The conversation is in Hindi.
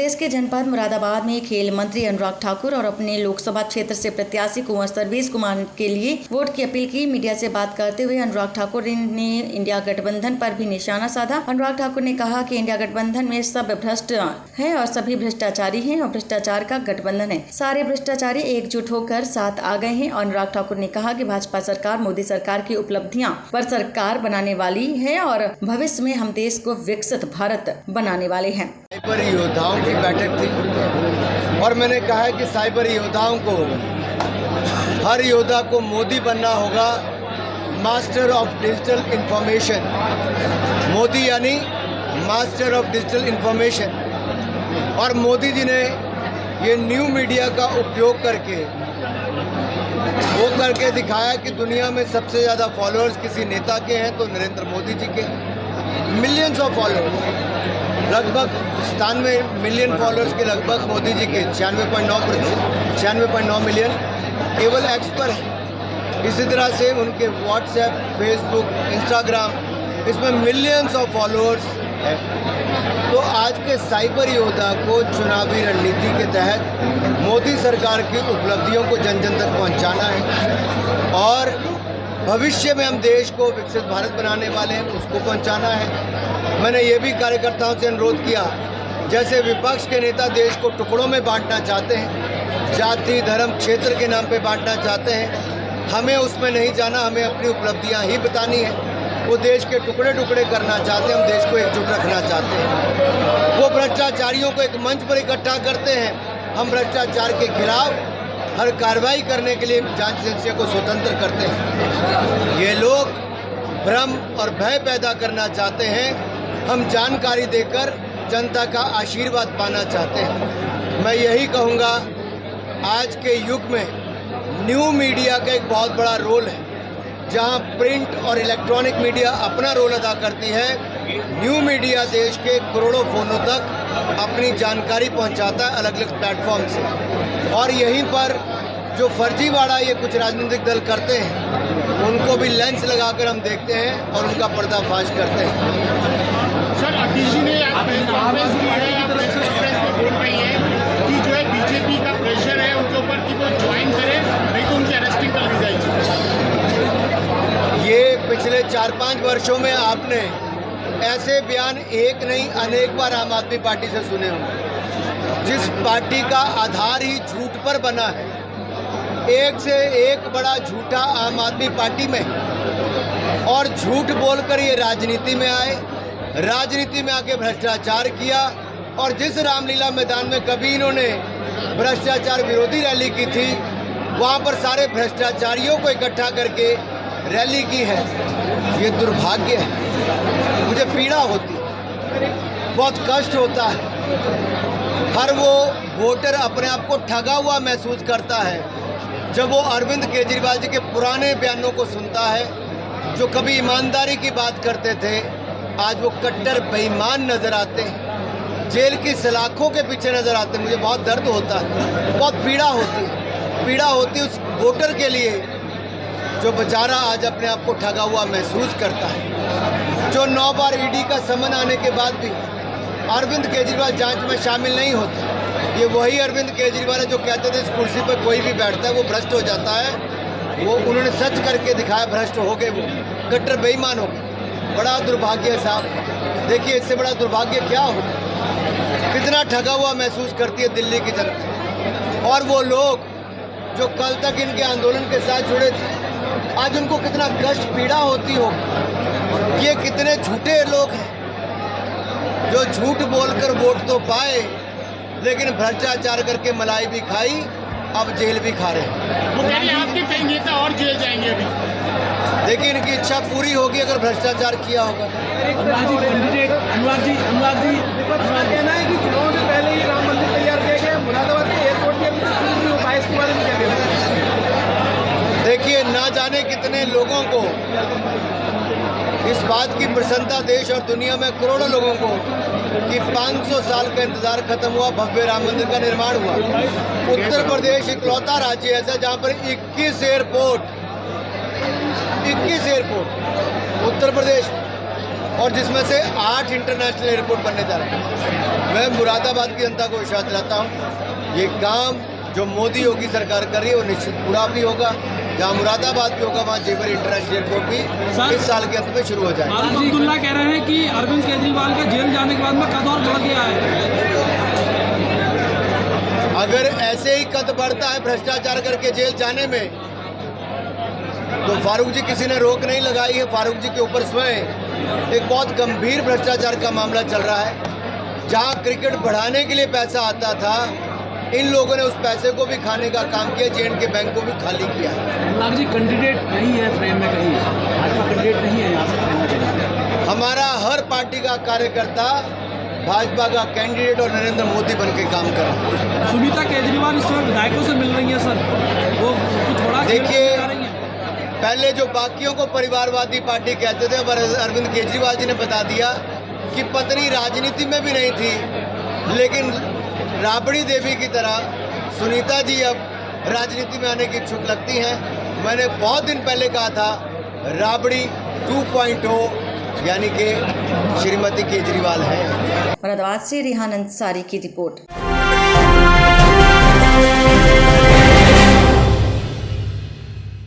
कांग्रेस के जनपद मुरादाबाद में खेल मंत्री अनुराग ठाकुर और अपने लोकसभा क्षेत्र से प्रत्याशी कुंवर सर्वेश कुमार के लिए वोट की अपील की। मीडिया से बात करते हुए अनुराग ठाकुर ने इंडिया गठबंधन पर भी निशाना साधा। अनुराग ठाकुर ने कहा कि इंडिया गठबंधन में सब भ्रष्ट है और सभी भ्रष्टाचारी हैं और भ्रष्टाचार का गठबंधन है। सारे भ्रष्टाचारी एकजुट होकर साथ आ गए हैं। अनुराग ठाकुर ने कहा कि भाजपा सरकार मोदी सरकार की उपलब्धियां पर सरकार बनाने वाली है और भविष्य में हम देश को विकसित भारत बनाने वाले हैं। साइबर योद्धाओं की बैठक थी और मैंने कहा है कि साइबर योद्धाओं को, हर योद्धा को मोदी बनना होगा, master of digital information. Modi यानी मास्टर ऑफ डिजिटल इंफॉर्मेशन। और मोदी जी ने ये न्यू मीडिया का उपयोग करके दिखाया कि दुनिया में सबसे ज़्यादा फॉलोअर्स किसी नेता के हैं तो नरेंद्र मोदी जी के। मिलियंस ऑफ फॉलोअर्स, लगभग 97 मिलियन फॉलोअर्स के लगभग मोदी जी के 96.9 मिलियन केवल एक्स पर है। इसी तरह से उनके व्हाट्सएप, फेसबुक, इंस्टाग्राम, इसमें मिलियंस ऑफ फॉलोअर्स है। तो आज के साइबर योद्धा को चुनावी रणनीति के तहत मोदी सरकार की उपलब्धियों को जन जन तक पहुंचाना है और भविष्य में हम देश को विकसित भारत बनाने वाले हैं, उसको पहुंचाना है। मैंने ये भी कार्यकर्ताओं से अनुरोध किया, जैसे विपक्ष के नेता देश को टुकड़ों में बांटना चाहते हैं, जाति, धर्म, क्षेत्र के नाम पे बांटना चाहते हैं, हमें उसमें नहीं जाना, हमें अपनी उपलब्धियां ही बतानी है। वो देश के टुकड़े टुकड़े करना चाहते हैं, हम देश को एकजुट रखना चाहते हैं। वो भ्रष्टाचारियों को एक मंच पर इकट्ठा करते हैं, हम भ्रष्टाचार के खिलाफ हर कार्रवाई करने के लिए जांच एजेंसियों को स्वतंत्र करते हैं। ये लोग भ्रम और भय पैदा करना चाहते हैं, हम जानकारी देकर जनता का आशीर्वाद पाना चाहते हैं। मैं यही कहूँगा, आज के युग में न्यू मीडिया का एक बहुत बड़ा रोल है। जहां प्रिंट और इलेक्ट्रॉनिक मीडिया अपना रोल अदा करती है, न्यू मीडिया देश के करोड़ों फोनों तक अपनी जानकारी पहुंचाता है अलग अलग प्लेटफॉर्म से। और यहीं पर जो फर्जीवाड़ा ये कुछ राजनीतिक दल करते हैं, उनको भी लेंस लगाकर हम देखते हैं और उनका पर्दाफाश करते हैं। सर, डीजी ने बोल रही है कि जो है बीजेपी का प्रेशर है उनके ऊपर कि वो ज्वाइन करें, नहीं तो उनकी अरेस्टिंग कर ली जाएगी। ये पिछले 4-5 वर्षों में आपने ऐसे बयान एक नहीं अनेक बार आम आदमी पार्टी से सुने होंगे, जिस पार्टी का आधार ही झूठ पर बना है। एक से एक बड़ा झूठा आम आदमी पार्टी में, और झूठ बोलकर ये राजनीति में आए, राजनीति में आके भ्रष्टाचार किया। और जिस रामलीला मैदान में कभी इन्होंने भ्रष्टाचार विरोधी रैली की थी, वहाँ पर सारे भ्रष्टाचारियों को इकट्ठा करके रैली की है। ये दुर्भाग्य है, मुझे पीड़ा होती है, बहुत कष्ट होता है। हर वो वोटर अपने आप को ठगा हुआ महसूस करता है जब वो अरविंद केजरीवाल जी के पुराने बयानों को सुनता है, जो कभी ईमानदारी की बात करते थे, आज वो कट्टर बेईमान नजर आते हैं, जेल की सलाखों के पीछे नजर आते हैं। मुझे बहुत दर्द होता है, बहुत पीड़ा होती है उस वोटर के लिए जो बेचारा आज अपने आप को ठगा हुआ महसूस करता है, जो 9 बार ईडी का समन आने के बाद भी अरविंद केजरीवाल जांच में शामिल नहीं होते। ये वही अरविंद केजरीवाल है जो कहते थे इस कुर्सी पर कोई भी बैठता है वो भ्रष्ट हो जाता है। वो उन्होंने सच करके दिखाया, भ्रष्ट हो गए, वो कट्टर बेईमान हो गए। बड़ा दुर्भाग्य है साहब। देखिए, इससे बड़ा दुर्भाग्य क्या हो, कितना ठगा हुआ महसूस करती है दिल्ली की जनता। और वो लोग जो कल तक इनके आंदोलन के साथ जुड़े थे, आज उनको कितना कष्ट पीड़ा होती हो। ये कितने झूठे लोग हैं जो झूठ बोलकर वोट तो पाए, लेकिन भ्रष्टाचार करके मलाई भी खाई, अब जेल भी खा रहे हैं। वो कह रहे हैं आपके कई नेता और जेल जाएंगे अभी। देखिए, इनकी इच्छा पूरी होगी अगर भ्रष्टाचार किया होगा। अनुराग जी कहना है कि चुनाव से पहले ही राम मंदिर तैयार किया गया, मुरादाबाद के एयरपोर्ट के अभी हो पाए, इसके बारे में क्या कहना है? देखिए, ना जाने कितने लोगों को इस बात की प्रसन्नता देश और दुनिया में करोड़ों लोगों को कि 500 साल का इंतजार खत्म हुआ, भव्य राम मंदिर का निर्माण हुआ। उत्तर प्रदेश इकलौता राज्य ऐसा जहां पर 21 एयरपोर्ट उत्तर प्रदेश और जिसमें से 8 इंटरनेशनल एयरपोर्ट बनने जा रहे हैं। मैं मुरादाबाद की जनता को विश्वास दिलाता हूँ, ये काम जो मोदी योगी सरकार कर रही है वो निश्चित पूरा भी होगा। जहाँ मुरादाबाद भी होगा वहाँ जेवर इंटरनेशनल एयरपोर्ट भी इस साल के अंत में शुरू हो जाएगा। आरिफ अब्दुल्ला कह रहे हैं कि अरविंद केजरीवाल के जेल जाने के बाद में कद और बढ़ गया है। अगर ऐसे ही कद बढ़ता है भ्रष्टाचार करके जेल जाने में, तो फारूक जी किसी ने रोक नहीं लगाई है। फारूक जी के ऊपर स्वयं एक बहुत गंभीर भ्रष्टाचार का मामला चल रहा है। जहां क्रिकेट बढ़ाने के लिए पैसा आता था, इन लोगों ने उस पैसे को भी खाने का काम किया, जेएंड के बैंक को भी खाली किया। अनुराग जी कैंडिडेट नहीं है फ्रेम में, कहीं भाजपा कैंडिडेट नहीं है यहाँ से। हमारा हर पार्टी का कार्यकर्ता भाजपा का कैंडिडेट और नरेंद्र मोदी बन के काम कर रहा है। सुनीता केजरीवाल इस समय विधायकों से मिल रही है सर, वो कुछ बड़ा देखिए, खेल रही है। पहले जो बाकियों को परिवारवादी पार्टी कहते थे, पर अरविंद केजरीवाल जी ने बता दिया कि पत्नी राजनीति में भी नहीं थी, लेकिन राबड़ी देवी की तरह सुनीता जी अब राजनीति में आने की इच्छुक लगती हैं। मैंने बहुत दिन पहले कहा था, राबड़ी 2.0 यानी कि श्रीमती केजरीवाल है। मुरादाबाद से रिहान अंसारी की रिपोर्ट।